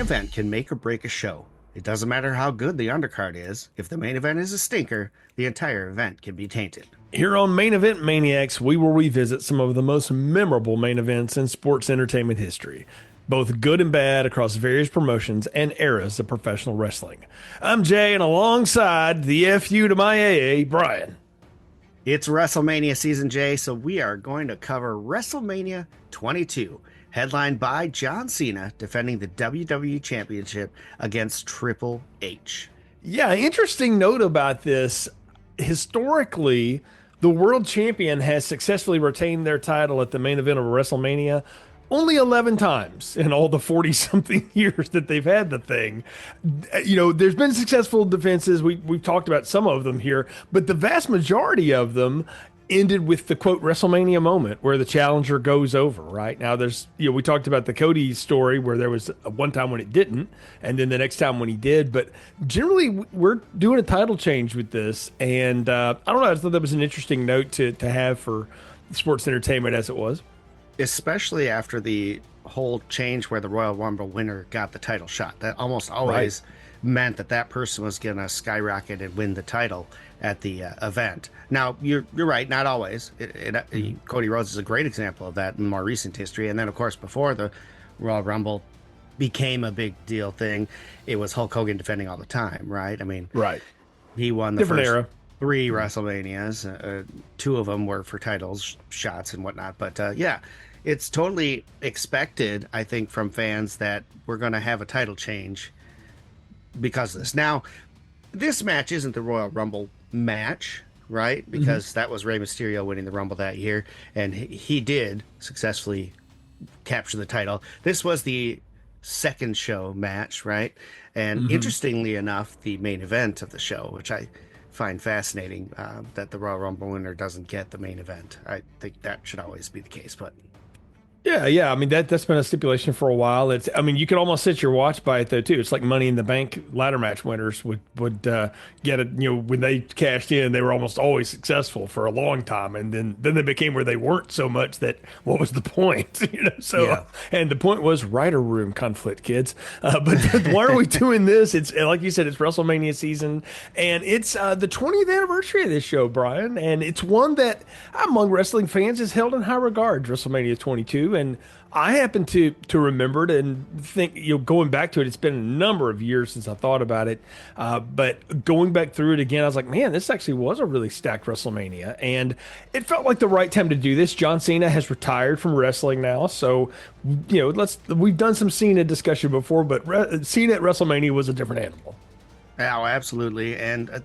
event can make or break a show. It doesn't matter how good the undercard is. If the main event is a stinker, the entire event can be tainted. Here on Main Event Maniacs, we will revisit some of the most memorable main events in sports entertainment history, both good and bad across various promotions and eras of professional wrestling. I'm Jay, and alongside the FU to my AA, Brian. It's WrestleMania season, Jay, so we are going to cover WrestleMania 22, headlined by John Cena defending the WWE Championship against Triple H. Yeah, interesting note about this. Historically, the world champion has successfully retained their title at the main event of WrestleMania only 11 times in all the 40 something years that they've had the thing. You know, there's been successful defenses. We've talked about some of them here, but the vast majority of them ended with the quote WrestleMania moment where the challenger goes over, right? Now we talked about the Cody story where there was one time when it didn't, and then the next time when he did, but generally we're doing a title change with this. And I don't know, I thought that was an interesting note to have for sports entertainment as it was. Especially after the whole change where the Royal Rumble winner got the title shot. That almost always meant that person was going to skyrocket and win the title at the event. Now, you're right, not always. Cody Rhodes is a great example of that in more recent history. And then, of course, before the Royal Rumble became a big deal thing, it was Hulk Hogan defending all the time, right? I mean, right. He won the Different first era. 3 WrestleManias. 2 of them were for titles shots and whatnot. But yeah, it's totally expected, I think, from fans that we're going to have a title change because of this. Now, this match isn't the Royal Rumble match, right? Because that was Rey Mysterio winning the Rumble that year, and he did successfully capture the title. This was the second show match, right? And interestingly enough, the main event of the show, which I find fascinating, that the Royal Rumble winner doesn't get the main event. I think that should always be the case, but Yeah. I mean, that's been a stipulation for a while. You could almost set your watch by it though too. It's like Money in the Bank ladder match winners would get it. You know, when they cashed in, they were almost always successful for a long time, and then they became where they weren't so much that what was the point? You know, so yeah. and the point was writer room conflict, kids. But why are we doing this? It's like you said, it's WrestleMania season, and it's the 20th anniversary of this show, Brian, and it's one that among wrestling fans is held in high regard. WrestleMania 22. And I happen to remember it and think, going back to it, it's been a number of years since I thought about it. But going back through it again, I was like, man, this actually was a really stacked WrestleMania. And it felt like the right time to do this. John Cena has retired from wrestling now. So, we've done some Cena discussion before, but Cena at WrestleMania was a different animal. Oh, absolutely. And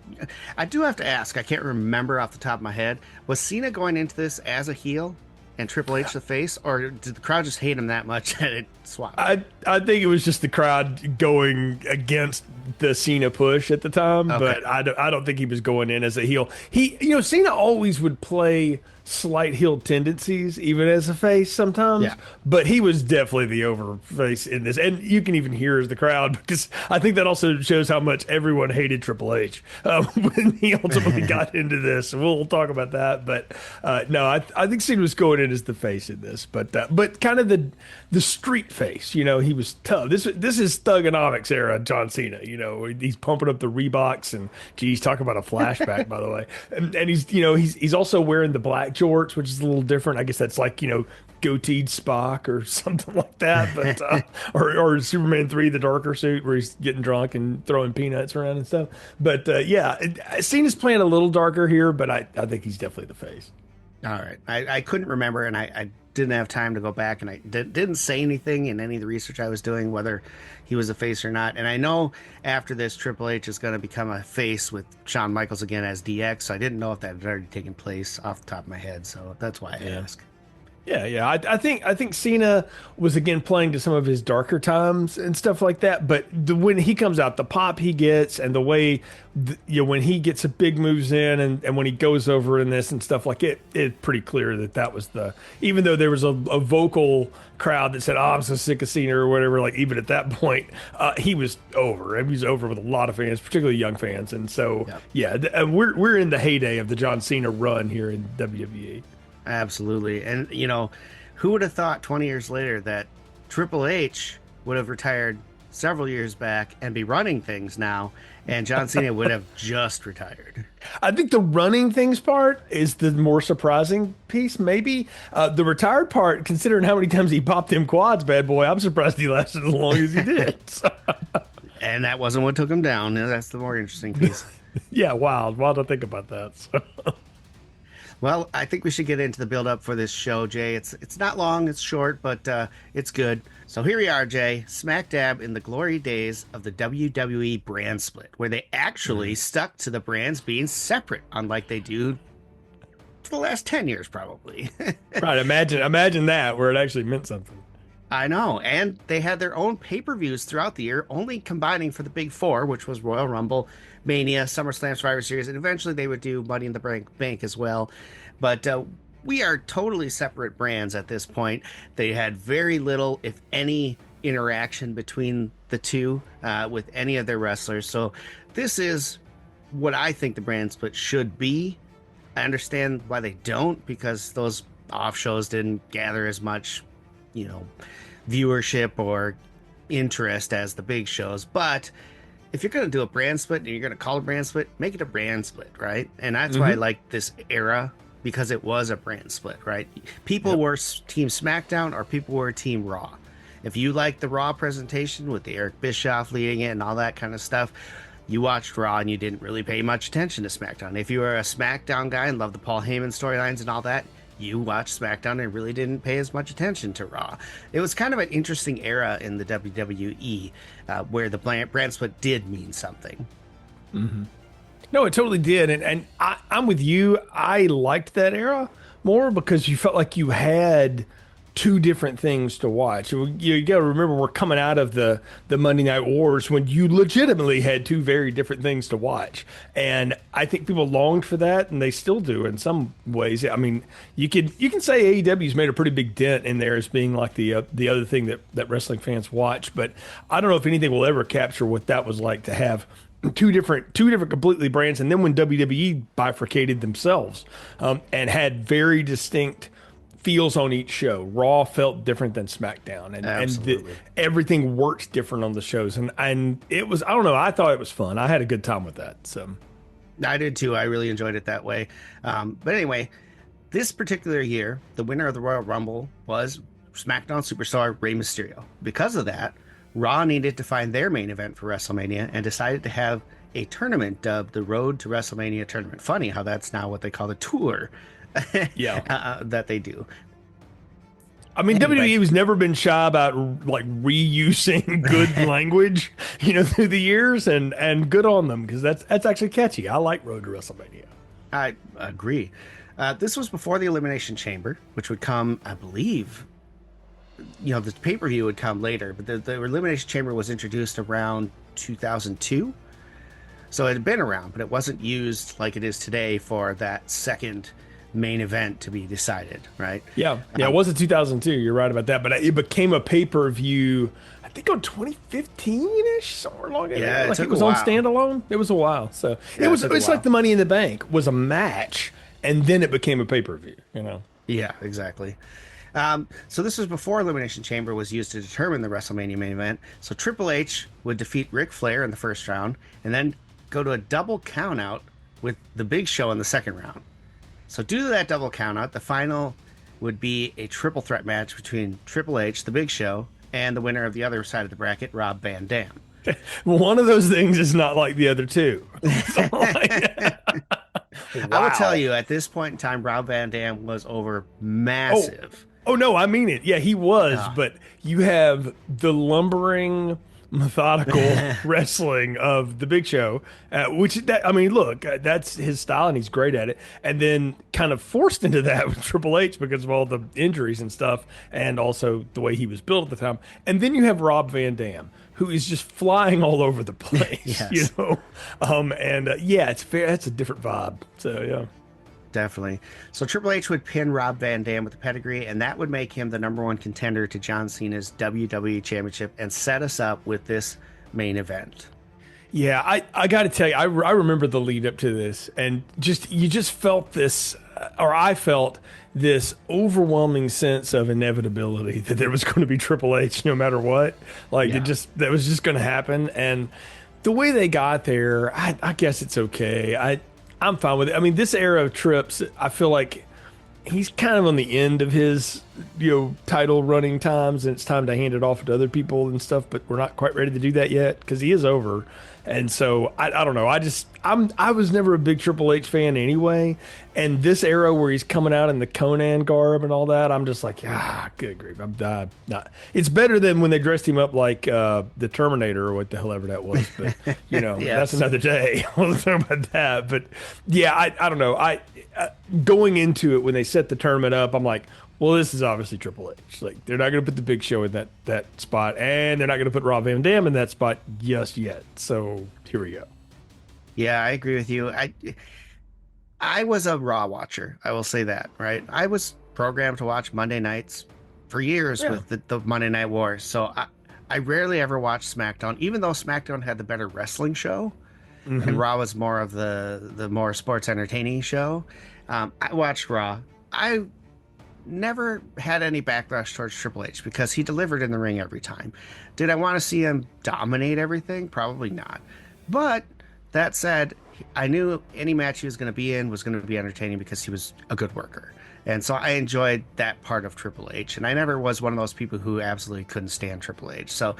I do have to ask, I can't remember off the top of my head, was Cena going into this as a heel and Triple H the face, or did the crowd just hate him that much that it swapped? I think it was just the crowd going against the Cena push at the time, but I don't think he was going in as a heel. Cena always would play slight heel tendencies, even as a face sometimes, but he was definitely the over face in this. And you can even hear the crowd, because I think that also shows how much everyone hated Triple H when he ultimately got into this. We'll talk about that, but no, I think Cena was going in as the face in this, but kind of the street face. He was tough. This is Thugonomics era John Cena. He's pumping up the Reeboks, and geez, talk about a flashback, by the way. And he's also wearing the black jorts, which is a little different. I guess that's like, goateed Spock or something like that, but or Superman 3, the darker suit where he's getting drunk and throwing peanuts around and stuff. But Cena's playing a little darker here, but I think he's definitely the face. All right. I couldn't remember, and I didn't have time to go back, and I didn't say anything in any of the research I was doing whether he was a face or not. And I know after this, Triple H is going to become a face with Shawn Michaels again as DX, so I didn't know if that had already taken place off the top of my head, so that's why I asked. Yeah. I think Cena was again playing to some of his darker times and stuff like that. But when he comes out, the pop he gets, and the way when he gets a big moves in, and when he goes over in this and stuff like it's pretty clear that was even though there was a vocal crowd that said, "Oh, I'm so sick of Cena" or whatever. Like even at that point, he was over. He was over with a lot of fans, particularly young fans. And so we're in the heyday of the John Cena run here in WWE. Absolutely. And, who would have thought 20 years later that Triple H would have retired several years back and be running things now, and John Cena would have just retired. I think the running things part is the more surprising piece, maybe. The retired part, considering how many times he popped them quads, bad boy, I'm surprised he lasted as long as he did. So, And that wasn't what took him down. That's the more interesting piece. yeah, wild to think about that. So. Well, I think we should get into the build up for this show, Jay. It's not long, it's short, but it's good. So here we are, Jay, smack dab in the glory days of the WWE brand split, where they actually stuck to the brands being separate, unlike they do for the last 10 years, probably. Right, imagine that, where it actually meant something. I know. And they had their own pay-per-views throughout the year, only combining for the big four, which was Royal Rumble, Mania, SummerSlam, Survivor Series, and eventually they would do Money in the Bank as well. But we are totally separate brands at this point. They had very little, if any, interaction between the two with any of their wrestlers. So this is what I think the brand split should be. I understand why they don't, because those off shows didn't gather as much, viewership or interest as the big shows. But if you're going to do a brand split and you're going to call it a brand split, make it a brand split, right? And that's why I like this era, because it was a brand split, right? People were Team SmackDown or people were Team Raw. If you liked the Raw presentation with the Eric Bischoff leading it and all that kind of stuff, you watched Raw and you didn't really pay much attention to SmackDown. If you were a SmackDown guy and loved the Paul Heyman storylines and all that, you watched SmackDown and really didn't pay as much attention to Raw. It was kind of an interesting era in the WWE where the brand split did mean something. Mm-hmm. No, it totally did. And I'm with you. I liked that era more because you felt like you had two different things to watch. You got to remember, we're coming out of the Monday Night Wars when you legitimately had two very different things to watch. And I think people longed for that, and they still do in some ways. I mean, you can say AEW's made a pretty big dent in there as being like the other thing that wrestling fans watch. But I don't know if anything will ever capture what that was like to have two different completely brands. And then when WWE bifurcated themselves and had very distinct feels on each show. Raw felt different than SmackDown, and everything worked different on the shows. And it was, I don't know, I thought it was fun. I had a good time with that. So I did too. I really enjoyed it that way. But anyway, this particular year, the winner of the Royal Rumble was SmackDown superstar Rey Mysterio. Because of that, Raw needed to find their main event for WrestleMania and decided to have a tournament dubbed the Road to WrestleMania Tournament. Funny how that's now what they call the tour. That they do. I mean, anyway. WWE has never been shy about like reusing good language, through the years, and good on them, because that's actually catchy. I like Road to WrestleMania. I agree. This was before the Elimination Chamber, which would come, I believe. The pay-per-view would come later, but the Elimination Chamber was introduced around 2002. So it had been around, but it wasn't used like it is today for that second main event to be decided, right? Yeah, it wasn't 2002. You're right about that, but it became a pay-per-view, I think on 2015-ish, somewhere along there. Yeah, it was on standalone. It was a while, so it's like the Money in the Bank was a match, and then it became a pay-per-view. Yeah, exactly. So this was before Elimination Chamber was used to determine the WrestleMania main event. So Triple H would defeat Ric Flair in the first round, and then go to a double countout with the Big Show in the second round. So due to that double countout, the final would be a triple threat match between Triple H, the Big Show, and the winner of the other side of the bracket, Rob Van Dam. One of those things is not like the other two. Wow. I will tell you, at this point in time, Rob Van Dam was over massive. Oh no, I mean it. Yeah, he was, but you have the lumbering, methodical wrestling of the Big Show, that's his style and he's great at it. And then kind of forced into that with Triple H because of all the injuries and stuff, and also the way he was built at the time. And then you have Rob Van Dam, who is just flying all over the place, yes. It's fair. That's a different vibe. So yeah. Definitely. So Triple H would pin Rob Van Dam with the pedigree, and that would make him the number one contender to John Cena's WWE Championship and set us up with this main event. Yeah, I got to tell you, I remember the lead up to this, and just you just felt this, or I felt this overwhelming sense of inevitability that there was going to be Triple H no matter what. Like Yeah. that was just going to happen, and the way they got there, I guess it's okay. I'm fine with it. I mean, this era of Trips, I feel like he's kind of on the end of his title running times, and it's time to hand it off to other people and stuff, but we're not quite ready to do that yet because he is over. And so I don't know, I was never a big Triple H fan anyway, and this era where he's coming out in the Conan garb and all that, I'm just like, good grief, I'm not. It's better than when they dressed him up like the Terminator or what the hell ever that was, but that's Yes. another day. We'll talk about that. But yeah, I don't know, going into it when they set the tournament up, I'm like, well, this is obviously Triple H. Like, they're not going to put the Big Show in that spot, and they're not going to put Rob Van Dam in that spot just yet. So here we go. Yeah, I agree with you. I was a Raw watcher. I will say that, right? I was programmed to watch Monday nights for years Yeah. with the Monday Night Wars. So I rarely ever watched SmackDown, even though SmackDown had the better wrestling show and Hmm. Raw was more of the more sports entertaining show. I watched Raw. I never had any backlash towards Triple H because he delivered in the ring every time. Did I want to see him dominate everything? Probably not. But that said, I knew any match he was going to be in was going to be entertaining because he was a good worker. And so I enjoyed that part of Triple H. And I never was one of those people who absolutely couldn't stand Triple H. So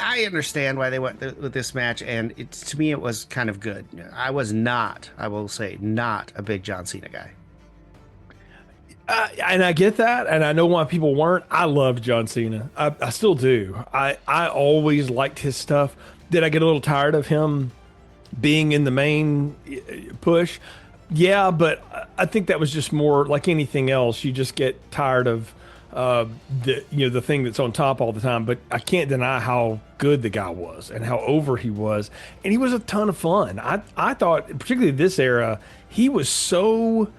I understand why they went with this match. And to me, it was kind of good. I was not, I will say, not a big John Cena guy. And I get that, and I know why people weren't. I loved John Cena. I still do. I always liked his stuff. Did I get a little tired of him being in the main push? Yeah, but I think that was just more like anything else. You just get tired of the thing that's on top all the time. But I can't deny how good the guy was and how over he was, and he was a ton of fun. I thought, particularly this era, he was so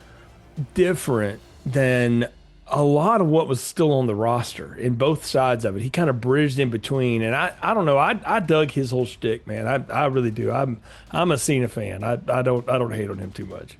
different than a lot of what was still on the roster in both sides of it. He kind of bridged in between, and I don't know. I dug his whole shtick, man. I really do. I'm a Cena fan. I don't hate on him too much.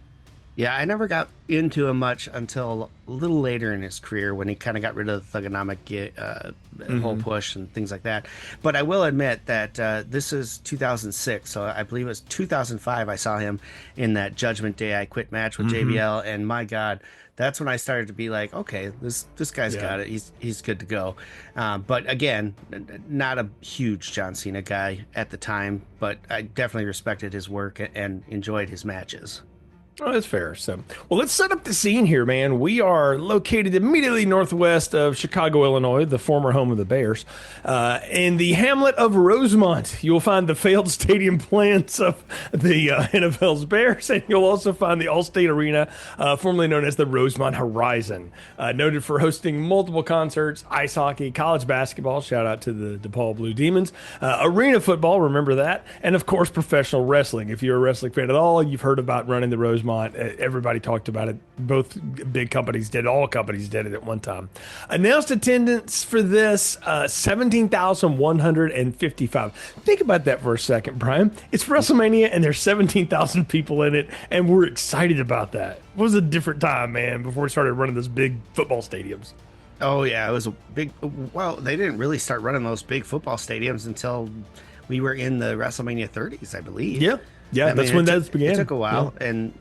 Yeah, I never got into him much until a little later in his career when he kind of got rid of the Thugonomic whole push and things like that. But I will admit that this is 2006, so I believe it was 2005 I saw him in that Judgment Day I Quit match with JBL, and my God, that's when I started to be like, okay, this guy's Yeah. got it. He's good to go. But again, not a huge John Cena guy at the time, but I definitely respected his work and enjoyed his matches. Oh, that's fair. So, well, let's set up the scene here, man. We are located immediately northwest of Chicago, Illinois, the former home of the Bears. In the hamlet of Rosemont, you'll find the failed stadium plans of the NFL's Bears, and you'll also find the Allstate Arena, formerly known as the Rosemont Horizon, noted for hosting multiple concerts, ice hockey, college basketball, shout out to the DePaul Blue Demons, arena football, remember that, and of course, professional wrestling. If you're a wrestling fan at all, you've heard about running the Rosemont. Everybody talked about it. Both big companies did. All companies did it at one time. Announced attendance for this 17,155. Think about that for a second, Brian. It's WrestleMania and there's 17,000 people in it, and we're excited about that. It was a different time, man, before we started running those big football stadiums. Oh yeah, it was a big. Well, they didn't really start running those big football stadiums until we were in the WrestleMania 30s, I believe. Yeah. Yeah, I that's mean, when that began. It took a while, Yeah. and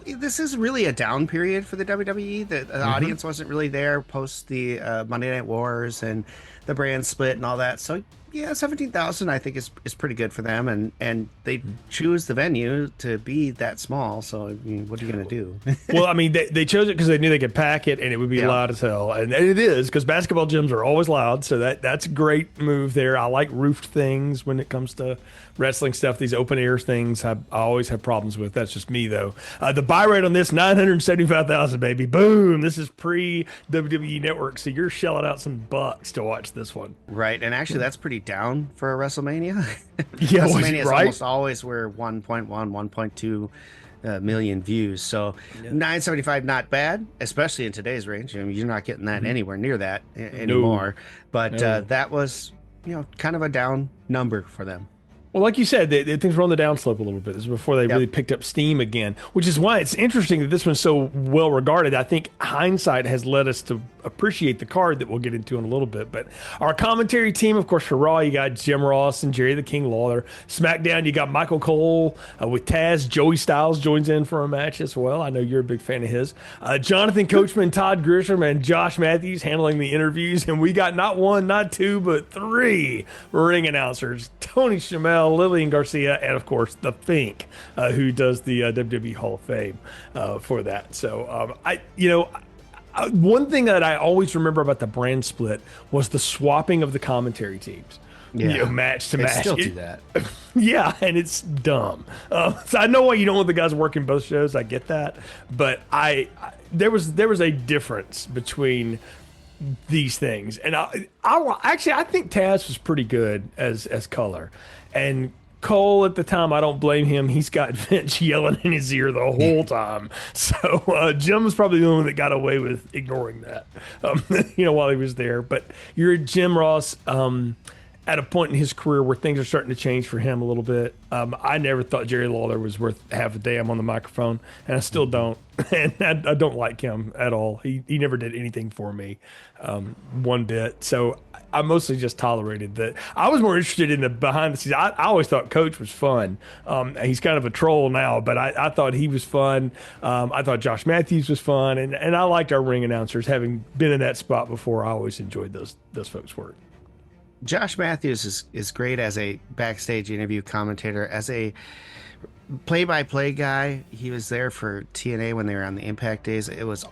this is really a down period for the WWE. The audience wasn't really there post the Monday Night Wars and the brand split and all that. So yeah, 17,000 I think is pretty good for them, and they choose the venue to be that small. So I mean, what are you gonna do? Well, I mean, they chose it because they knew they could pack it and it would be Yeah. loud as hell. And it is because basketball gyms are always loud. So that's a great move there. I like roofed things when it comes to wrestling stuff. These open air things I always have problems with. That's just me, though. The buy rate on this, 975,000, baby. Boom. This is pre WWE Network. So you're shelling out some bucks to watch this one. Right, and actually that's pretty down for a WrestleMania. Yeah, WrestleMania is right? almost always where 1.1, 1.2 million views. So 975, not bad, especially in today's range. I mean, you're not getting that anywhere near that anymore. But No. that was, kind of a down number for them. Well, like you said, things were on the downslope a little bit. This is before they really Yep. picked up steam again, which is why it's interesting that this one's so well regarded. I think hindsight has led us to appreciate the card that we'll get into in a little bit. But our commentary team, of course, for Raw, you got Jim Ross and Jerry the King Lawler. SmackDown, you got Michael Cole with Taz. Joey Styles joins in for a match as well. I know you're a big fan of his. Jonathan Coachman, Todd Grisham, and Josh Matthews handling the interviews. And we got not one, not two, but three ring announcers: Tony Schimmel, Lillian Garcia, and of course the Fink, who does the WWE Hall of Fame for that. So one thing that I always remember about the brand split was the swapping of the commentary teams. Yeah. Match to They match. still do that. Yeah, and it's dumb. So I know why you don't want the guys working both shows. I get that, but there was a difference between these things, and I think Taz was pretty good as color, and Cole at the time, I don't blame him. He's got Vince yelling in his ear the whole time. So Jim was probably the one that got away with ignoring that, while he was there. But you're Jim Ross at a point in his career where things are starting to change for him a little bit. I never thought Jerry Lawler was worth half a damn on the microphone, and I still don't. And I don't like him at all. He never did anything for me one bit. So I mostly just tolerated that. I was more interested in the behind the scenes. I always thought Coach was fun. He's kind of a troll now, but I thought he was fun. I thought Josh Matthews was fun, and I liked our ring announcers. Having been in that spot before, I always enjoyed those folks' work. Josh Matthews is great as a backstage interview commentator, as a play-by-play guy. He was there for TNA when they were on the Impact days. It was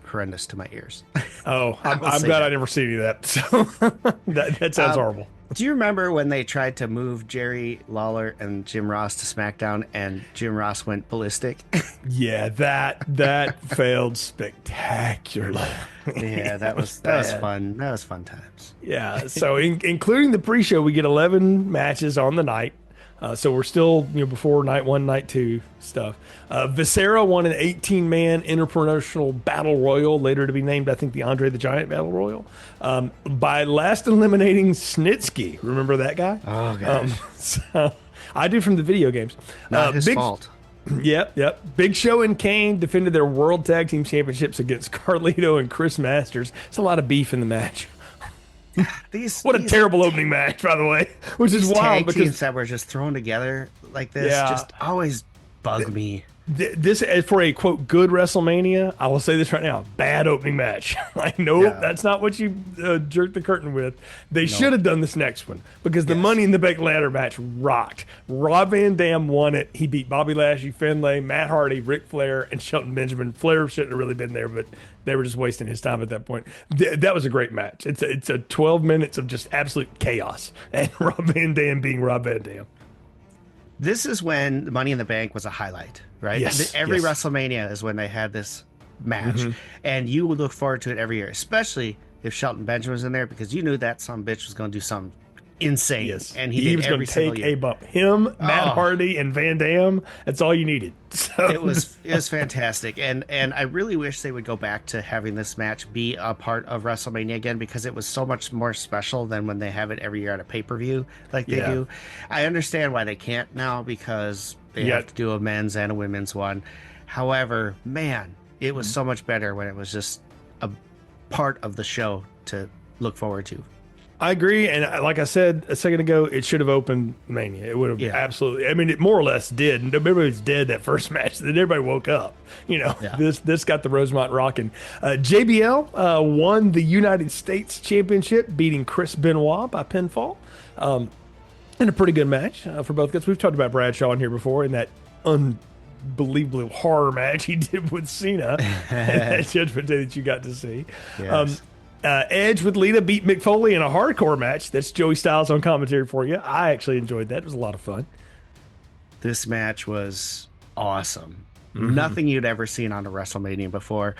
horrendous to my ears. Oh, I'm glad I never see any of that. So that sounds horrible. Do you remember when they tried to move Jerry Lawler and Jim Ross to SmackDown, and Jim Ross went ballistic? Yeah, that failed spectacularly. Yeah, that was fun. That was fun times. Yeah, so including the pre-show, we get 11 matches on the night. So we're still, before night one, night two stuff. Viscera won an 18-man interpromotional battle royal, later to be named, I think, the Andre the Giant Battle Royal, by last eliminating Snitsky. Remember that guy? Oh, gosh. So I do, from the video games. Not his fault. Yep. Big Show and Kane defended their World Tag Team Championships against Carlito and Chris Masters. It's a lot of beef in the match. What a terrible opening match, by the way, which is wild because teams that were just thrown together like this just always bug me. This is for a quote good WrestleMania. I will say this right now: bad opening match. That's not what you jerked the curtain with. They should have done this next one, because the Money in the Bank ladder match rocked. Rob Van Dam won it. He beat Bobby Lashley, Finlay, Matt Hardy, Ric Flair, and Shelton Benjamin. Flair shouldn't have really been there, but they were just wasting his time at that point. That was a great match. It's a 12 minutes of just absolute chaos, and Rob Van Dam being Rob Van Dam. This is when the Money in the Bank was a highlight, right? Yes. Every WrestleMania is when they had this match, and you would look forward to it every year, especially if Shelton Benjamin was in there, because you knew that some bitch was going to do something insane. Yes. And he was going to take a bump. Him, Matt Hardy, and Van Dam. That's all you needed. So. It was fantastic, and I really wish they would go back to having this match be a part of WrestleMania again, because it was so much more special than when they have it every year at a pay-per-view like they do. I understand why they can't now, because they have to do a men's and a women's one. However, man, it was so much better when it was just a part of the show to look forward to. I agree, and like I said a second ago, it should have opened Mania. It would have absolutely. I mean, it more or less did. Everybody was dead that first match. Then everybody woke up. This got the Rosemont rocking. JBL won the United States Championship, beating Chris Benoit by pinfall, in a pretty good match for both guys. We've talked about Bradshaw in here before in that unbelievable horror match he did with Cena that Judgment Day that you got to see. Yes. Edge with Lita beat Mick Foley in a hardcore match. That's Joey Styles on commentary for you. I actually enjoyed that. It was a lot of fun. This match was awesome. Nothing you'd ever seen on a WrestleMania before.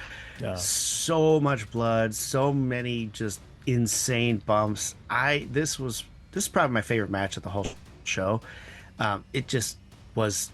So much blood, so many just insane bumps. This is probably my favorite match of the whole show. It just was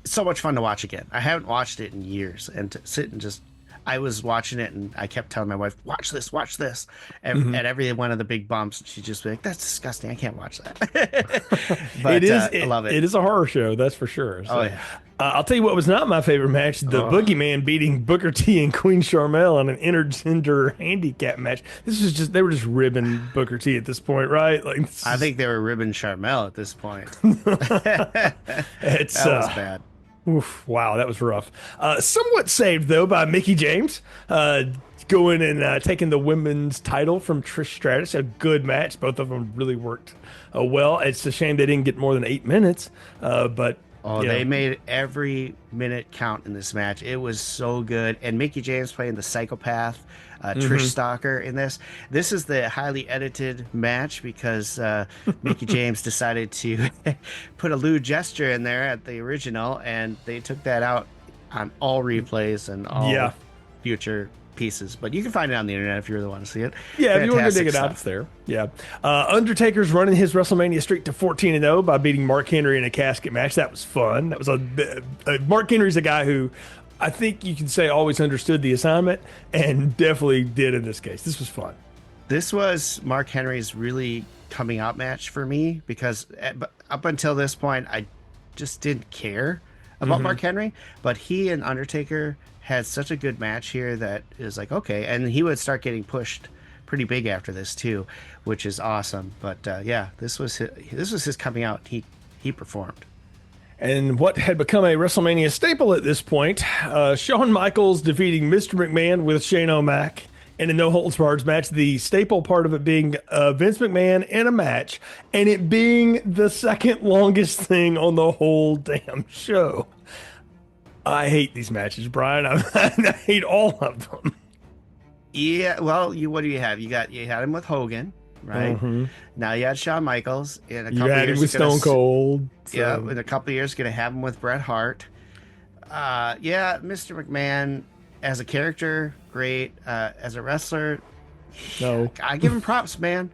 so much fun to watch again. I haven't watched it in years, and to sit and just I was watching it and I kept telling my wife, watch this. Mhm. At every one of the big bumps, she'd just be like, that's disgusting. I can't watch that. It But is I love it. it is a horror show, that's for sure. Oh, So yeah. I'll tell you what was not my favorite match: the Oh, Boogeyman beating Booker T and Queen Charmel in an intergender handicap match. This was just they were just ribbing Booker T at this point, right? Like this I is, think they were ribbing Charmel at this point. That it's was bad. oof, wow, that was rough. Somewhat saved though by Mickey James. Going and taking the women's title from Trish Stratus. A good match. Both of them really worked well. It's a shame they didn't get more than 8 minutes. But Oh, you they know, made every minute count in this match. It was so good. And Mickey James playing the psychopath, Trish mhm. Stalker in this. This is the highly edited match because Mickey James decided to put a lewd gesture in there at the original, and they took that out on all replays and all Yeah. future pieces. But you can find it on the internet if you really want to see it. Yeah, if you want to dig Fantastic it out, it's stuff. there. Yeah. Undertaker's running his WrestleMania streak to 14-0 by beating Mark Henry in a casket match. That was fun. That was Mark Henry's a guy who I think you can say always understood the assignment and definitely did in this case. This was fun. This was Mark Henry's really coming out match for me because up until this point, I just didn't care about Hmm. Mark Henry. But he and Undertaker had such a good match here that it was like, okay. And he would start getting pushed pretty big after this too, which is awesome. But yeah, this was his coming out. He performed. And what had become a WrestleMania staple at this point, Shawn Michaels defeating Mr. McMahon with Shane O'Mac in a no holds barred match. The staple part of it being Vince McMahon in a match, and it being the second longest thing on the whole damn show. I hate these matches, Brian. I hate all of them. Yeah, well, what do you have? You had him with Hogan, right? Hmm. Now you had Shawn Michaels in a You couple had him years. with You're gonna Stone Cold. Yeah, So, in a couple of years, gonna have him with Bret Hart. Yeah, Mr. McMahon as a character, great. As a wrestler, no, I give him props, man.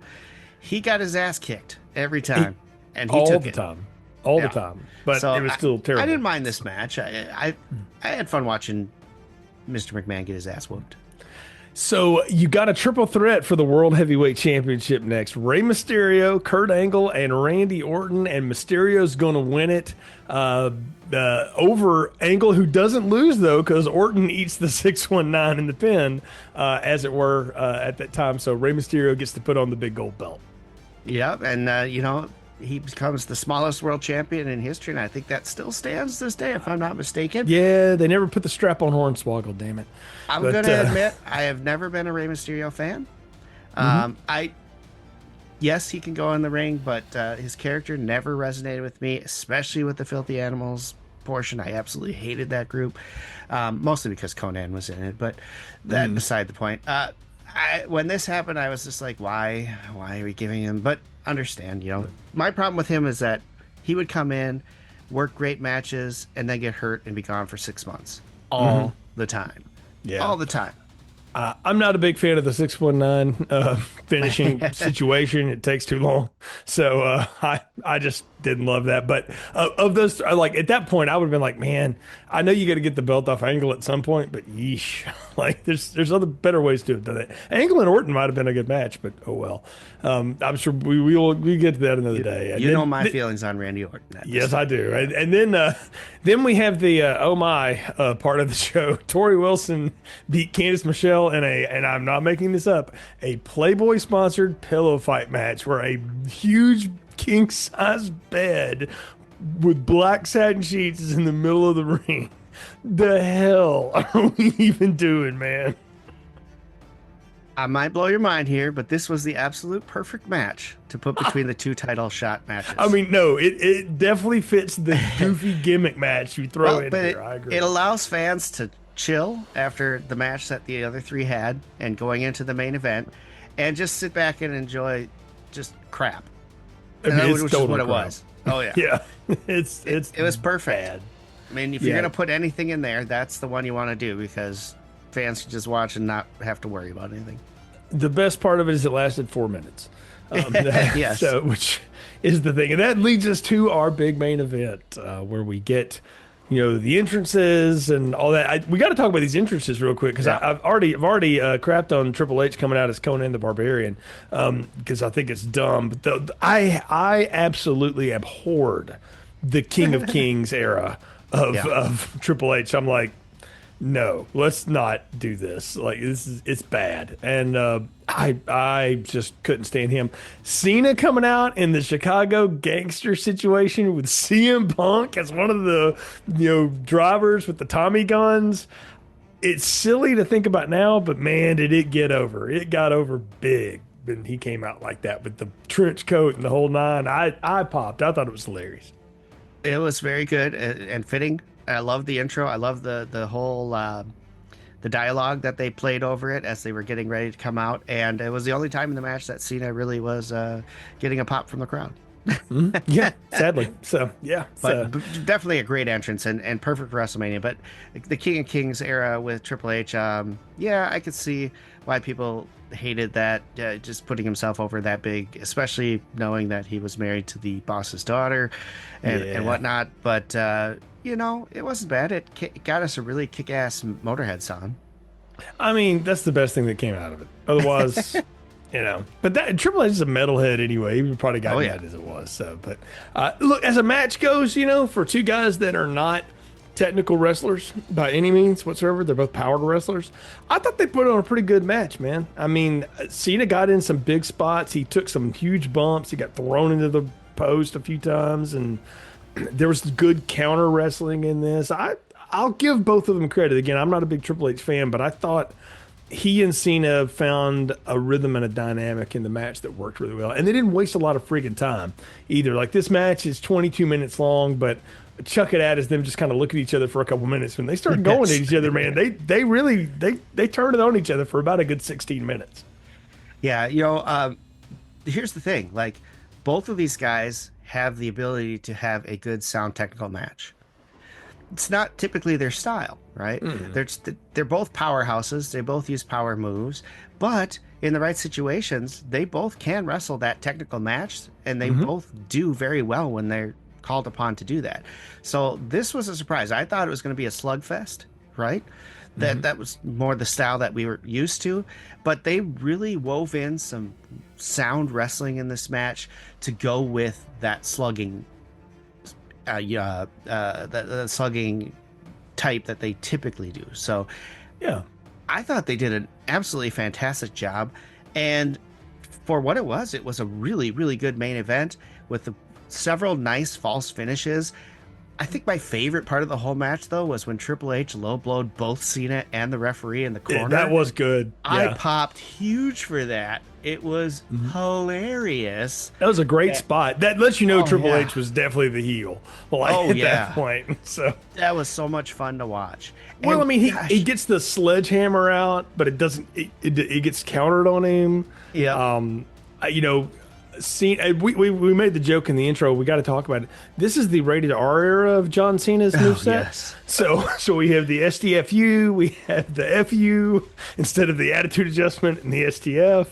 He got his ass kicked every time, and he all took the it. time. All the Yeah. time. But So it was still terrible. I didn't mind this match. I had fun watching Mr. McMahon get his ass whooped. So you got a triple threat for the World Heavyweight Championship next. Rey Mysterio, Kurt Angle, and Randy Orton. And Mysterio's going to win it over Angle, who doesn't lose, though, because Orton eats the 619 in the pin, as it were, at that time. So Rey Mysterio gets to put on the big gold belt. Yep, and he becomes the smallest world champion in history, and I think that still stands this day, if I'm not mistaken. Yeah, they never put the strap on Hornswoggle, damn it. I'm But, gonna admit I have never been a Rey Mysterio fan. I yes, he can go in the ring, but his character never resonated with me, especially with the Filthy Animals portion. I absolutely hated that group, mostly because Conan was in it. But that beside the point. When this happened, I was just like, why are we giving him? But understand, my problem with him is that he would come in, work great matches, and then get hurt and be gone for 6 months all the time. Yeah. All the time. I'm not a big fan of the 619 finishing situation. It takes too long. So I just didn't love that. But of those, like at that point, I would have been like, man, I know you got to get the belt off Angle at some point, but yeesh, like there's other better ways to have done it. Angle and Orton might have been a good match, but oh well. I'm sure we get to that another day. And You then, know my feelings on Randy Orton. yes, I do. And then we have the oh my part of the show. Tori Wilson beat Candice Michelle in and I'm not making this up, a Playboy sponsored pillow fight match where a huge king size bed with black satin sheets is in the middle of the ring. The hell are we even doing, man? I might blow your mind here, but this was the absolute perfect match to put between the two title shot matches. I mean, no, it definitely fits the goofy gimmick match you throw in but here. I agree. it allows fans to chill after the match that the other three had and going into the main event and just sit back and enjoy just crap. I mean, it's Which is total what it crap. was. Oh, yeah. Yeah, It was perfect. bad. I mean, if Yeah. you're going to put anything in there, that's the one you want to do because fans can just watch and not have to worry about anything. The best part of it is it lasted 4 minutes. Yes. So, which is the thing. And that leads us to our big main event where we get the entrances and all that. We got to talk about these entrances real quick because Yeah. I've already crapped on Triple H coming out as Conan the Barbarian because I think it's dumb. But I absolutely abhorred the King of Kings era of Yeah. Triple H. I'm like, no, let's not do this. Like it's bad, and I just couldn't stand him. Cena coming out in the Chicago gangster situation with CM Punk as one of the drivers with the Tommy guns. It's silly to think about now, but man, did it get over? It got over big when he came out like that with the trench coat and the whole nine. I popped. I thought it was hilarious. It was very good and fitting. I love the intro. I love the whole the dialogue that they played over it as they were getting ready to come out, and it was the only time in the match that Cena really was getting a pop from the crowd. Yeah, sadly. So yeah, But definitely a great entrance and perfect for WrestleMania. But the King of Kings era with Triple H, yeah, I could see why people hated that, just putting himself over that big, especially knowing that he was married to the boss's daughter and yeah. whatnot. But, it wasn't bad. It got us a really kick-ass Motorhead song. I mean, that's the best thing that came out of it. Otherwise, but that Triple H is a metalhead anyway. He would probably got Oh, yeah. mad as it was. So, but look, as a match goes, for two guys that are not technical wrestlers by any means whatsoever, they're both powered wrestlers. I thought they put on a pretty good match, man. I mean, Cena got in some big spots. He took some huge bumps. He got thrown into the post a few times, and there was good counter wrestling in this. I'll give both of them credit. Again, I'm not a big Triple H fan, but I thought he and Cena found a rhythm and a dynamic in the match that worked really well. And they didn't waste a lot of friggin' time either. Like this match is 22 minutes long, but chuck it at is them just kind of look at each other for a couple minutes. When they start going at each other, man, they really they turn it on each other for about a good 16 minutes. Yeah, here's the thing. Like, both of these guys have the ability to have a good sound technical match. It's not typically their style, right? They're both powerhouses. They both use power moves, but in the right situations, they both can wrestle that technical match, and they both do very well when they're called upon to do that. So this was a surprise. I thought it was going to be a slugfest, right? That was more the style that we were used to, but they really wove in some sound wrestling in this match to go with that slugging the slugging type that they typically do. So Yeah. I thought they did an absolutely fantastic job. And for what it was a really, really good main event with several nice false finishes. I think my favorite part of the whole match, though, was when Triple H low-blowed both Cena and the referee in the corner. That was good. I Yeah. popped huge for that. It was hilarious. That was a great spot. That lets you know Oh, Triple yeah. H was definitely the heel. Like Oh, at yeah. that point. So That was so much fun to watch. well, And I mean, gosh, he gets the sledgehammer out, but it doesn't. It gets countered on him. yeah. We made the joke in the intro. We got to talk about it. This is the rated R era of John Cena's moveset. yes. So we have the STFU, we have the FU instead of the attitude adjustment and the STF.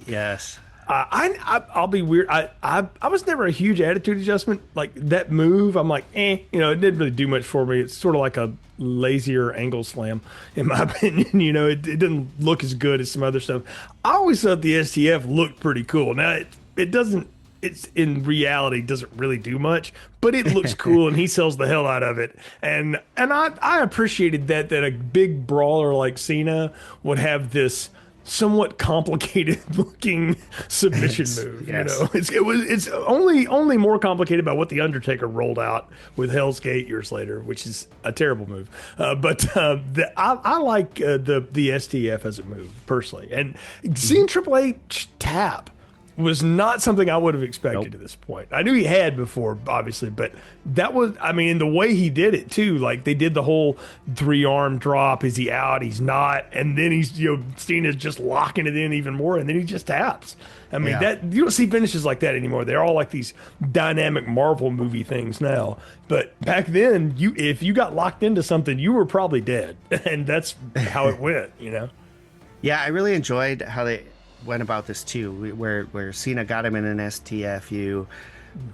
Yes. I'll be weird. I was never a huge attitude adjustment. Like that move, I'm like, it didn't really do much for me. It's sort of like a lazier angle slam, in my opinion. It didn't look as good as some other stuff. I always thought the STF looked pretty cool. Now it doesn't. It's in reality doesn't really do much, but it looks cool, and he sells the hell out of it. And I appreciated that a big brawler like Cena would have this somewhat complicated looking submission move. Yes. It's only more complicated by what the Undertaker rolled out with Hell's Gate years later, which is a terrible move. I like the STF as a move personally, and seeing Triple H tap was not something I would have expected at this point. I knew he had before, obviously, but that was, I mean, the way he did it too, like they did the whole 3-arm drop. Is he out? He's not. And then he's, Cena's just locking it in even more, and then he just taps. I mean, that you don't see finishes like that anymore. They're all like these dynamic Marvel movie things now. But back then, if you got locked into something, you were probably dead. And that's how it went, Yeah, I really enjoyed how they went about this too, where Cena got him in an STFU,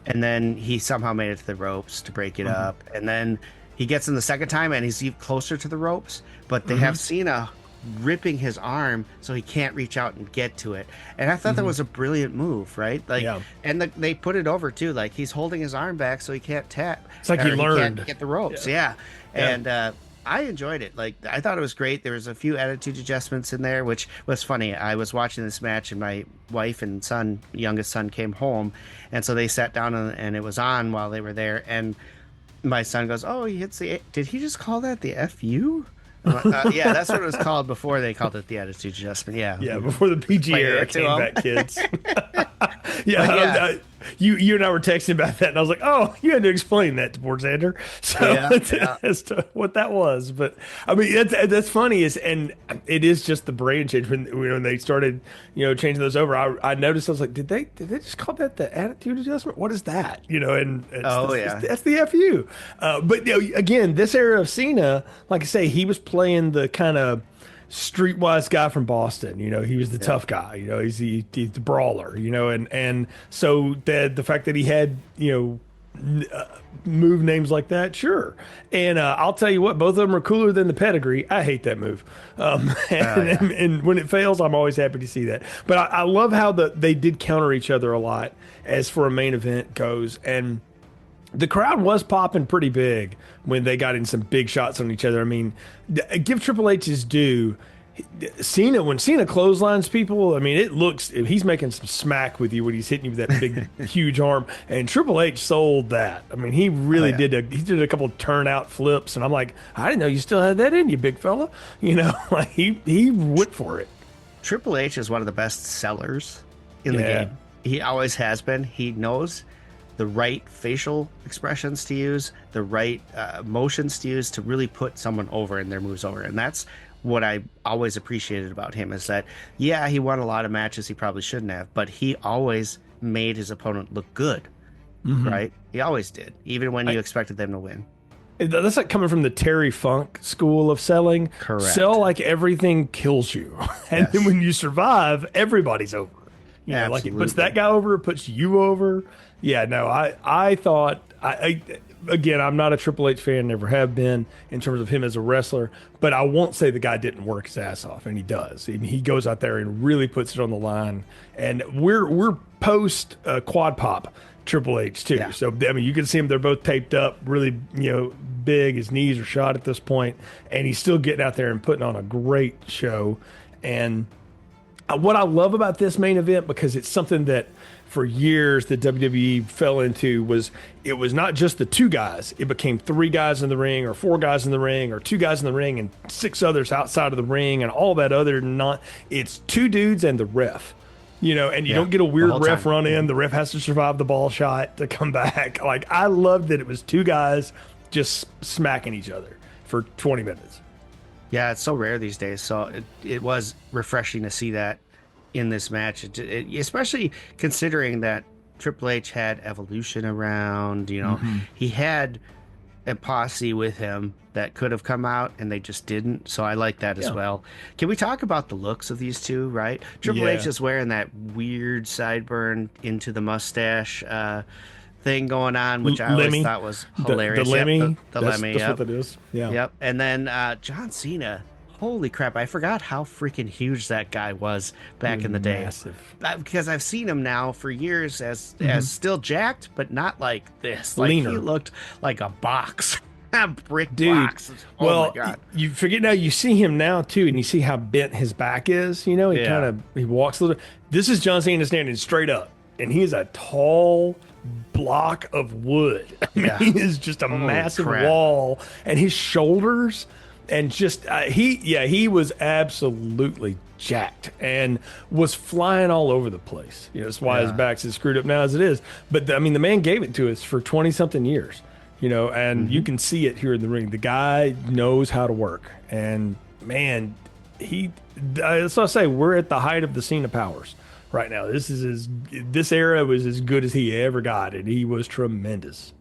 and then he somehow made it to the ropes to break it up, and then he gets in the second time and he's even closer to the ropes, but they Hmm. have Cena ripping his arm so he can't reach out and get to it. And I thought that was a brilliant move, right? Like, Yeah. and they put it over too. Like he's holding his arm back so he can't tap It's like he or he can't learned. get the ropes. Yeah. Yeah. Yeah. And I enjoyed it. Like I thought it was great. There was a few attitude adjustments in there, which was funny. I was watching this match and my wife and youngest son came home, and so they sat down and it was on while they were there. And my son goes, "Oh, he hits the. Did he just call that the FU?" I'm like, yeah, that's what it was called before they called it the attitude adjustment. Yeah, Yeah, before the PG explain era it to came him. back, kids. Yeah, But yeah, you and I were texting about that, and I was like, "Oh, you had to explain that to poor Xander." So yeah, yeah. as to what that was, but I mean, that's funny. And it is just the brand change when they started, changing those over. I noticed I was like, did they just call that the attitude adjustment? What is that? And Oh yeah, that's the FU. But again, this era of Cena, like I say, he was playing the kind of streetwise guy from Boston. He was the yeah. tough guy. He's the brawler. And so the fact that he had move names like that, sure. And I'll tell you what, both of them are cooler than the pedigree. I hate that move. Oh And, yeah. and when it fails, I'm always happy to see that. But I love how they did counter each other a lot as for a main event goes. And the crowd was popping pretty big when they got in some big shots on each other. I mean, give Triple H his due. When Cena clotheslines people, I mean, it looks he's making some smack with you when he's hitting you with that big, huge arm. And Triple H sold that. I mean, he Oh really yeah. did a couple of turnout flips, and I'm like, I didn't know you still had that in you, big fella. Like he went for it. Triple H is one of the best sellers in the Yeah. game. He always has been. He knows the right facial expressions to use, the right motions to use to really put someone over and their moves over. And that's what I always appreciated about him is that, yeah, he won a lot of matches he probably shouldn't have, but he always made his opponent look good, right? He always did, even when you expected them to win. That's like coming from the Terry Funk school of selling. Correct. Sell like everything kills you. And then Yes. when you survive, everybody's over. Like it puts that guy over, it puts you over. Yeah, no, I thought again, I'm not a Triple H fan, never have been in terms of him as a wrestler, but I won't say the guy didn't work his ass off, and he does. And he goes out there and really puts it on the line. And we're post quad pop Triple H too. Yeah. So I mean, you can see him; they're both taped up, really, big. His knees are shot at this point, and he's still getting out there and putting on a great show. And what I love about this main event, because it's something that for years the WWE fell into, was it was not just the two guys. It became three guys in the ring, or four guys in the ring, or two guys in the ring and six others outside of the ring, and all that other not. It's two dudes and the ref. And you Yeah, don't get a the weird whole ref time. run in. The ref has to survive the ball shot to come back. Like, I loved that it was two guys just smacking each other for 20 minutes. Yeah, it's so rare these days. So it was refreshing to see that in this match, especially considering that Triple H had Evolution around. He had a posse with him that could have come out and they just didn't. So I like that as Yeah. well. Can we talk about the looks of these two, right? Triple Yeah. H is wearing that weird sideburn into the mustache thing going on, which I always Lemmy. thought was The hilarious. Yep, Lemmy. the That's Lemmy, what yep. that is. Yeah. Yep. And then John Cena. Holy crap, I forgot how freaking huge that guy was back in the day. Massive. Because I've seen him now for years as still jacked, but not like this. Like Leaner. he looked like a box. A brick Dude, box. Oh well, my god. you forget now. You see him now too, and you see how bent his back is. He Yeah. kind of he walks a little. This is John Cena standing straight up, and he is a tall block of wood. I mean, Yeah. he is just a Holy massive crap. wall, and his shoulders, and just he was absolutely jacked and was flying all over the place. That's why his Yeah. back's as screwed up now as it is. But I mean, the man gave it to us for 20 something years. And you can see it here in the ring. The guy knows how to work, and man, that's what I say. We're at the height of the Cena powers right now. This era was as good as he ever got, and he was tremendous.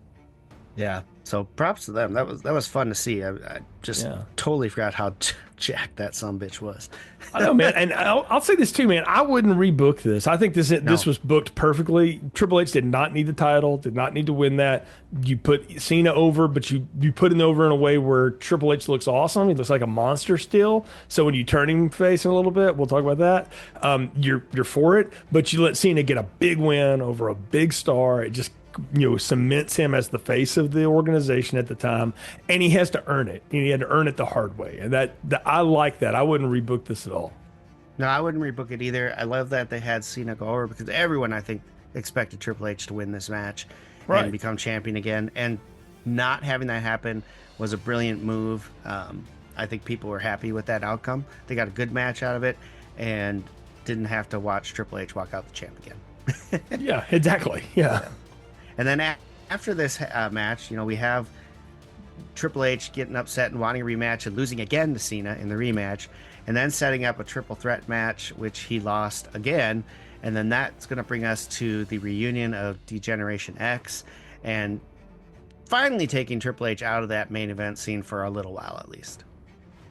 Yeah. So props to them. That was fun to see. I just Yeah. totally forgot how jacked that son bitch was. I know, man, and I'll say this too, man. I wouldn't rebook this. I think this No, was booked perfectly. Triple H did not need the title, did not need to win that. You put Cena over, but you put him over in a way where Triple H looks awesome. He looks like a monster still. So when you turn him face in a little bit, we'll talk about that. You're for it, but you let Cena get a big win over a big star. It just cements him as the face of the organization at the time, and he has to earn it. And he had to earn it the hard way, and that I like that. I wouldn't rebook this at all. no, I wouldn't rebook it either. I love that they had Cena go over because everyone, I think, expected Triple H to win this match and Right. become champion again. And not having that happen was a brilliant move. I think people were happy with that outcome. They got a good match out of it and didn't have to watch Triple H walk out the champ again. Yeah, exactly. Yeah. And then after this match, we have Triple H getting upset and wanting a rematch and losing again to Cena in the rematch, and then setting up a triple threat match, which he lost again. And then that's going to bring us to the reunion of Degeneration X and finally taking Triple H out of that main event scene for a little while at least.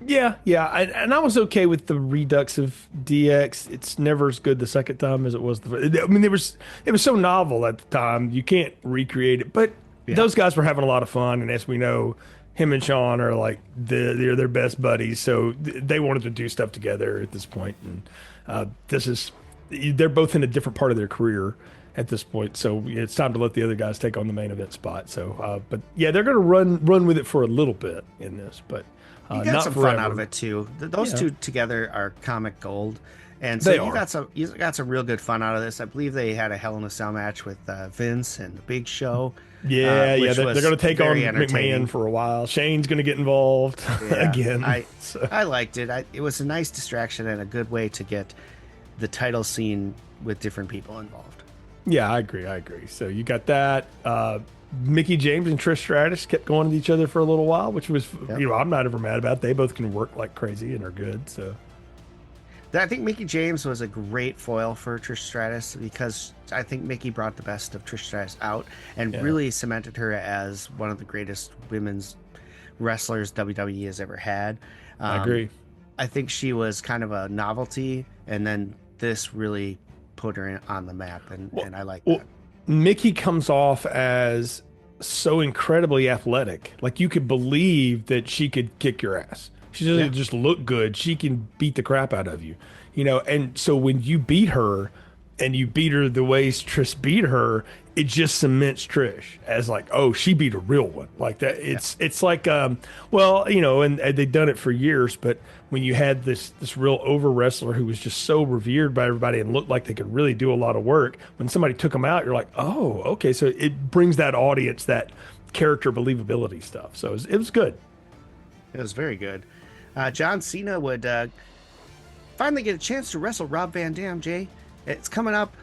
Yeah, yeah, and I was okay with the redux of DX. It's never as good the second time as it was I mean, it was so novel at the time. You can't recreate it, but Yeah. those guys were having a lot of fun. And as we know, him and Sean are like they're their best buddies, so they wanted to do stuff together at this point. And this is they're both in a different part of their career at this point, so it's time to let the other guys take on the main event spot. So, but yeah, they're going to run with it for a little bit in this, but. You got Not some forever. fun out of it too. Those Yeah. two together are comic gold, and so They you are. got some real good fun out of this. I believe they had a Hell in a Cell match with Vince and the Big Show. Yeah, which they're was going to take on very entertaining. McMahon for a while. Shane's going to get involved Yeah, again. I So, I liked it. It was a nice distraction and a good way to get the title scene with different people involved. yeah, I agree. I agree. So you got that. Mickey James and Trish Stratus kept going at each other for a little while, which was, Yep. I'm not ever mad about. They both can work like crazy and are good. So, I think Mickey James was a great foil for Trish Stratus because I think Mickey brought the best of Trish Stratus out and yeah, really cemented her as one of the greatest women's wrestlers WWE has ever had. I agree. I think she was kind of a novelty, and then this really put her on the map, and I like Well, that. Mickey comes off as so incredibly athletic. Like you could believe that she could kick your ass. She doesn't Yeah. just look good. She can beat the crap out of you, And so when you beat her and you beat her the way Trish beat her, it just cements Trish as like, oh, she beat a real one like that. It's like, and they've done it for years. But when you had this real over wrestler who was just so revered by everybody and looked like they could really do a lot of work, when somebody took him out, you're like, oh, okay. So it brings that audience that character believability stuff. So it was good. It was very good. John Cena would finally get a chance to wrestle Rob Van Dam, Jay. It's coming up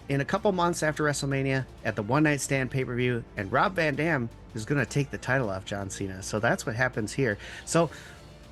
in a couple months after WrestleMania at the One Night Stand pay-per-view, and Rob Van Dam is going to take the title off John Cena. So that's what happens here. So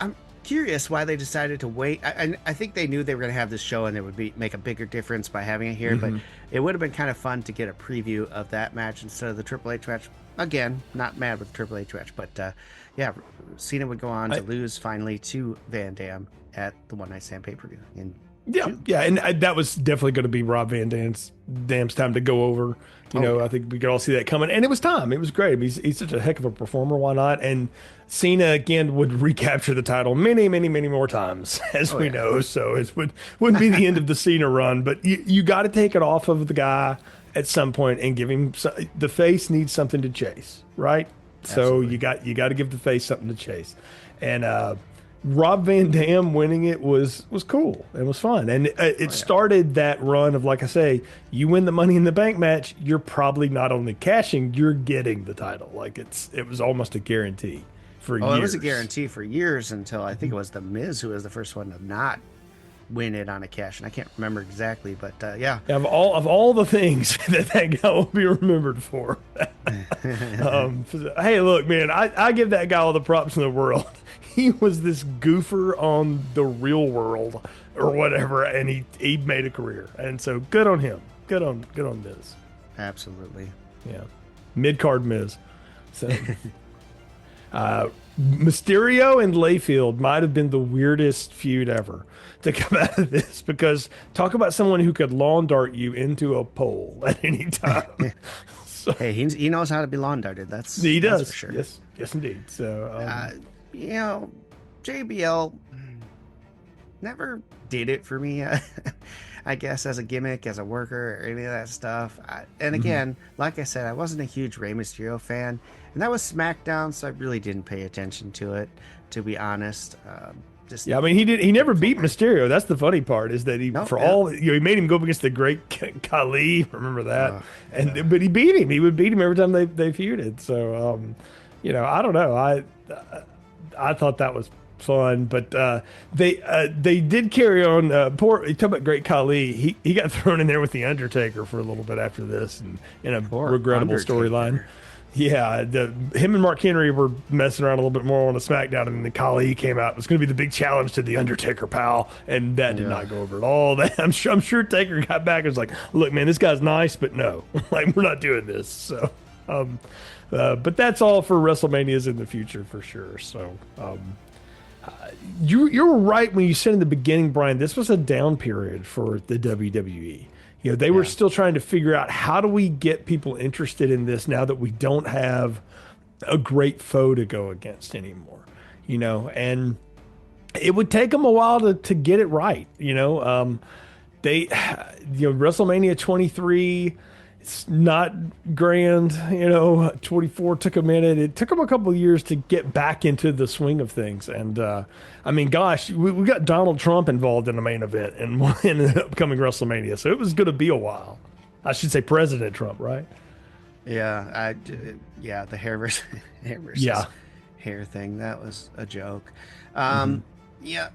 I'm curious why they decided to wait. I think they knew they were going to have this show and it would make a bigger difference by having it here, but it would have been kind of fun to get a preview of that match instead of the Triple H match. Again, not mad with the Triple H match, but yeah, Cena would go on to lose finally to Van Dam at the One Night Stand pay-per-view in Yeah, June. yeah, and that was definitely going to be Rob Van Dam's time to go over. Yeah. I think we could all see that coming, and it was time. It was great. He's such a heck of a performer. Why not? And Cena again would recapture the title many, many, many more times, as we yeah. know. So it wouldn't be the end of the Cena run, but you got to take it off of the guy at some point and give him the face needs something to chase, right? So Absolutely. you got to give the face something to chase, and Rob Van Dam winning it was cool. It was fun, and it started that run of, like I say, you win the Money in the Bank match, you're probably not only cashing, you're getting the title. Like it was almost a guarantee for years. Oh, it was a guarantee for years until I think it was The Miz who was the first one to not win it on a cash, and I can't remember exactly, but yeah. Of all the things that guy will be remembered for. Hey, look, man, I give that guy all the props in the world. He was this goofer on the real world or whatever, and he made a career. And so good on him. Good on Miz. Absolutely. Yeah. Mid card Miz. So Mysterio and Layfield might have been the weirdest feud ever to come out of this because talk about someone who could lawn dart you into a pole at any time. So Hey, he knows how to be lawn darted. he That's for does. sure. Yes, yes, indeed. So, Uh, you know, JBL never did it for me. I guess as a gimmick, as a worker, or any of that stuff. And mhm. again, like I said, I wasn't a huge Rey Mysterio fan, and that was SmackDown, so I really didn't pay attention to it, to be honest. Just Yeah, I mean, he did. He never didn't beat care. Mysterio. That's the funny part is that he, No, for yeah. all he made him go up against the great Khali. Remember that? Yeah. And but he beat him. He would beat him every time they feuded. So, I don't know. I thought that was fun, but they did carry on. Poor, you talk about Great Khali. He got thrown in there with the Undertaker for a little bit after this, and in a Poor regrettable storyline. Undertaker. Yeah, him and Mark Henry were messing around a little bit more on a SmackDown, and then Khali came out. It was going to be the big challenge to the Undertaker, pal, and that did Yeah. not go over at all. I'm sure Taker got back and was like, "Look, man, this guy's nice, but no, like we're not doing this." So, but that's all for WrestleManias in the future for sure. So, you were right when you said in the beginning, Brian, this was a down period for the WWE. They were Yeah. still trying to figure out how do we get people interested in this now that we don't have a great foe to go against anymore. And it would take them a while to get it right. They, WrestleMania 23. It's not grand, 24 took a minute. It took them a couple of years to get back into the swing of things. And I mean, gosh, we got Donald Trump involved in the main event and in the upcoming WrestleMania. So it was going to be a while. I should say President Trump, right? Yeah, the hair versus hair Yeah. versus hair thing. That was a joke. Hmm. Yeah,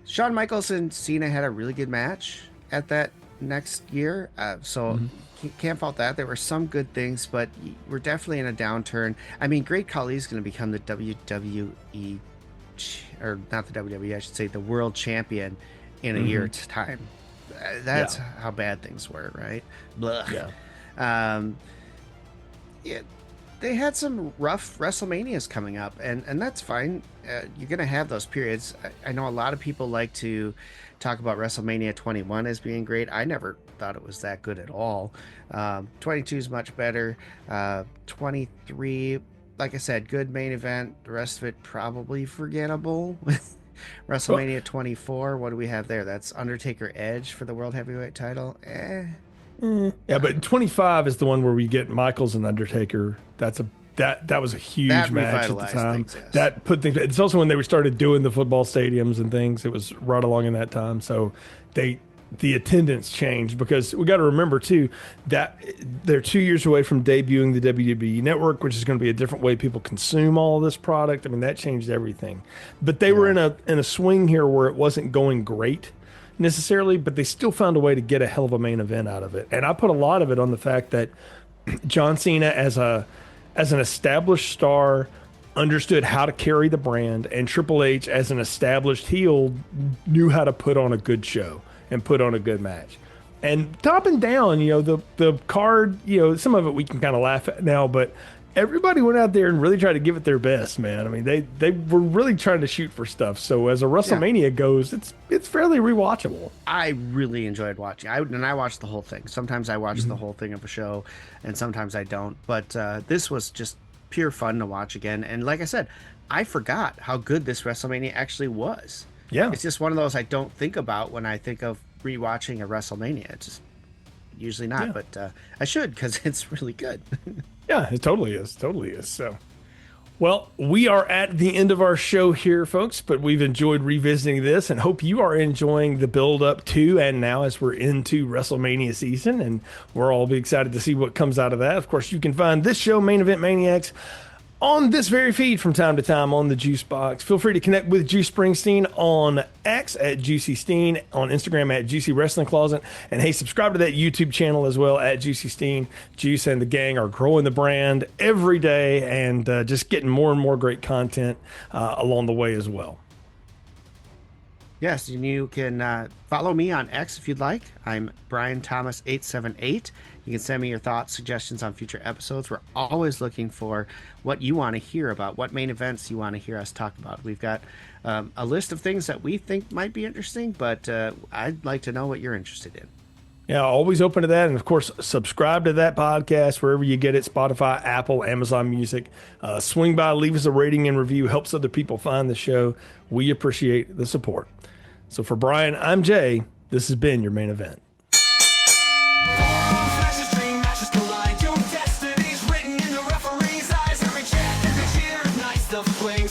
Shawn Michaels and Cena had a really good match at that next year. So Hmm. can't fault that. There were some good things, but we're definitely in a downturn. I mean, Great Khali is going to become the WWE, or not the WWE, I should say, the world champion in a Hmm. year's time. Yeah. That's how bad things were, right? Blah. Yeah. Um, yeah, they had some rough WrestleManias coming up, and that's fine. You're gonna have those periods. I know a lot of people like to talk about WrestleMania 21 as being great. I never thought it was that good at all. 22 is much better. 23, like I said, good main event. The rest of it probably forgettable. Well, WrestleMania 24, what do we have there? That's Undertaker Edge for the World Heavyweight title. yeah, but 25 is the one where we get Michaels and Undertaker. That was a huge That match at the revitalized time. things, yes. That put things. It's also when they started doing the football stadiums and things. It was right along in that time. So the attendance changed because we got to remember too that they're 2 years away from debuting the WWE Network, which is going to be a different way people consume all of this product. I mean, that changed everything. But they were Yeah. in a swing here where it wasn't going great necessarily, but they still found a way to get a hell of a main event out of it. And I put a lot of it on the fact that John Cena as an established star understood how to carry the brand, and Triple H as an established heel knew how to put on a good show and put on a good match. And top and down, the card, some of it we can kind of laugh at now, but everybody went out there and really tried to give it their best, man. I mean, they were really trying to shoot for stuff. So as a Yeah. WrestleMania goes, it's fairly rewatchable. I really enjoyed watching. I watched the whole thing. Sometimes I watch the Mhm. whole thing of a show, and sometimes I don't. But this was just pure fun to watch again. And like I said, I forgot how good this WrestleMania actually was. Yeah. It's just one of those I don't think about when I think of rewatching a WrestleMania. It's just usually not, Yeah. but I should because it's really good. Yeah, it totally is. Totally is. So, well, we are at the end of our show here, folks, but we've enjoyed revisiting this and hope you are enjoying the build up to and now as we're into WrestleMania season. And we're all be excited to see what comes out of that. Of course, you can find this show, Main Event Maniacs, on this very feed from time to time on the Juice Box. Feel free to connect with Juice Springsteen on X at Juicy Steen, on Instagram at Juicy Wrestling Closet, and hey, subscribe to that YouTube channel as well at Juicy Steen. Juice and the gang are growing the brand every day and just getting more and more great content along the way as well. Yes, and you can follow me on X if you'd like. I'm Brian Thomas 878. You can send me your thoughts, suggestions on future episodes. We're always looking for what you want to hear about, what main events you want to hear us talk about. We've got a list of things that we think might be interesting, but I'd like to know what you're interested in. Yeah, always open to that. And of course, subscribe to that podcast wherever you get it, Spotify, Apple, Amazon Music. Swing by, leave us a rating and review, helps other people find the show. We appreciate the support. So for Brian, I'm Jay. This has been your main event. Destinies written in the referee's eyes. Every cheer, nice to fling.